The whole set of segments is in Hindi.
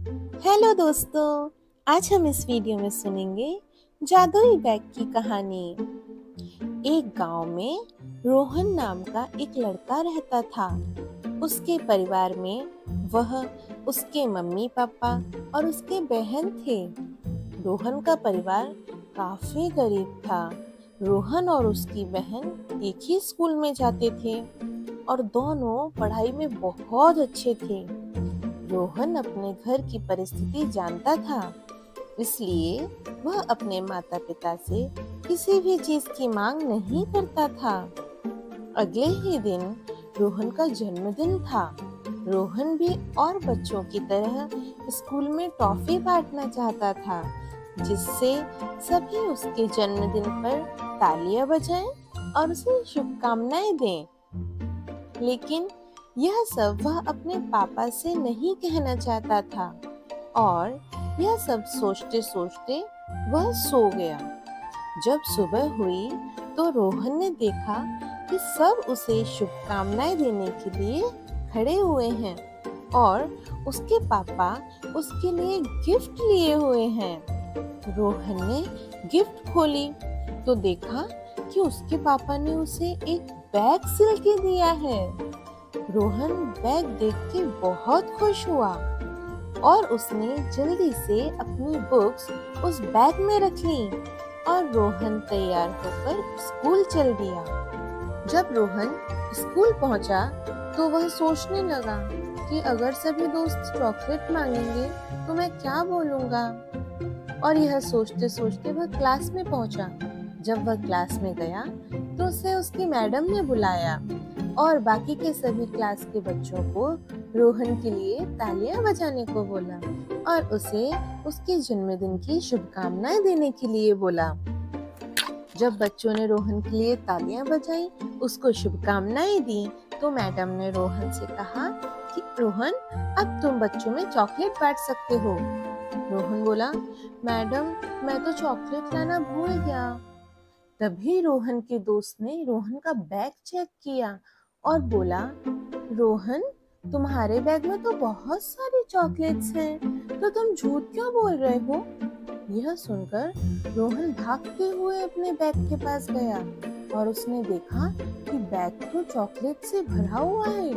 हेलो दोस्तों, आज हम इस वीडियो में सुनेंगे जादुई बैग की कहानी। एक गांव में रोहन नाम का एक लड़का रहता था। उसके परिवार में वह, उसके मम्मी पापा और उसके बहन थे। रोहन का परिवार काफी गरीब था। रोहन और उसकी बहन एक ही स्कूल में जाते थे और दोनों पढ़ाई में बहुत अच्छे थे। रोहन अपने घर की परिस्थिति जानता था, इसलिए वह अपने माता पिता से किसी भी चीज की मांग नहीं करता था। अगले ही दिन रोहन का जन्मदिन था। रोहन भी और बच्चों की तरह स्कूल में टॉफी बांटना चाहता था, जिससे सभी उसके जन्मदिन पर तालियां बजाएं और उसे शुभकामनाएं दें। लेकिन यह सब वह अपने पापा से नहीं कहना चाहता था और यह सब सोचते सोचते वह सो गया। जब सुबह हुई तो रोहन ने देखा कि सब उसे शुभकामनाएं देने के लिए खड़े हुए हैं और उसके पापा उसके लिए गिफ्ट लिए हुए हैं। रोहन ने गिफ्ट खोली तो देखा कि उसके पापा ने उसे एक बैग सिल के दिया है। रोहन बैग देख के बहुत खुश हुआ और उसने जल्दी से अपनी बुक्स उस बैग में रख ली और रोहन तैयार होकर स्कूल चल दिया। जब रोहन स्कूल पहुंचा तो वह सोचने लगा कि अगर सभी दोस्त चॉकलेट मांगेंगे तो मैं क्या बोलूंगा। और यह सोचते सोचते वह क्लास में पहुंचा। जब वह क्लास में गया तो उसे उसकी मैडम ने बुलाया और बाकी के सभी क्लास के बच्चों को रोहन के लिए तालियां बजाने को बोला और उसे उसके जन्मदिन की शुभकामनाएं देने के लिए बोला। जब बच्चों ने रोहन के लिए तालियां बजाई, उसको शुभकामनाएं दी, तो मैडम ने रोहन से कहा कि रोहन, अब तुम बच्चों में चॉकलेट बांट सकते हो। रोहन बोला, मैडम मैं तो चॉकलेट लाना भूल गया। तभी रोहन के दोस्त ने रोहन का बैग चेक किया और बोला, रोहन तुम्हारे बैग में तो बहुत सारी चॉकलेट्स हैं, तो तुम झूठ क्यों बोल रहे हो? यह सुनकर रोहन भागते हुए अपने बैग के पास गया और उसने देखा कि बैग तो चॉकलेट से भरा हुआ है।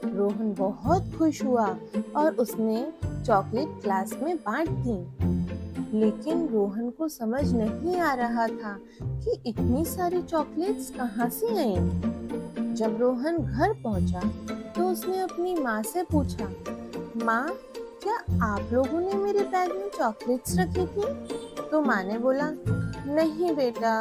रोहन बहुत खुश हुआ और उसने चॉकलेट क्लास में बांट दी। लेकिन रोहन को समझ नहीं आ रहा था कि इतनी सारी चॉकलेट्स कहाँ से आई। जब रोहन घर पहुंचा तो उसने अपनी माँ से पूछा, माँ क्या आप लोगों ने मेरे बैग में चॉकलेट्स रखी थी? तो माँ ने बोला, नहीं बेटा,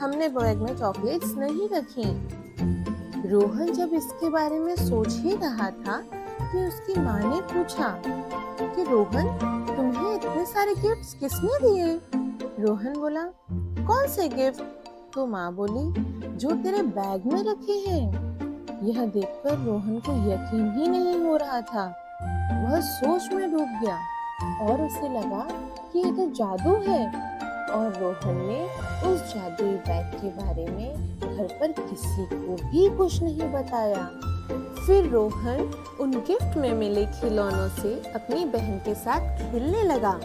हमने बैग में चॉकलेट्स नहीं रखी। रोहन जब इसके बारे में सोच ही रहा था कि उसकी माँ ने पूछा कि रोहन तुम्हें इतने सारे गिफ्ट्स किसने दिए? रोहन बोला, कौन से गिफ्ट? तो माँ बोली, जो तेरे बैग में रखे हैं। यह देखकर रोहन को यकीन ही नहीं हो रहा था। वह सोच में डूब गया और उसे लगा कि ये तो जादू है और रोहन ने उस जादुई बैग के बारे में घर पर किसी को भी कुछ नहीं बताया। फिर रोहन उन गिफ्ट में मिले खिलौनों से अपनी बहन के साथ खेलने लगा।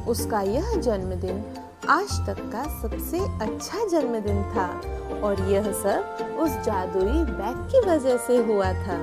उसका यह जन्मदिन आज तक का सबसे अच्छा जन्मदिन था और यह सब उस जादुई बैग की वजह से हुआ था।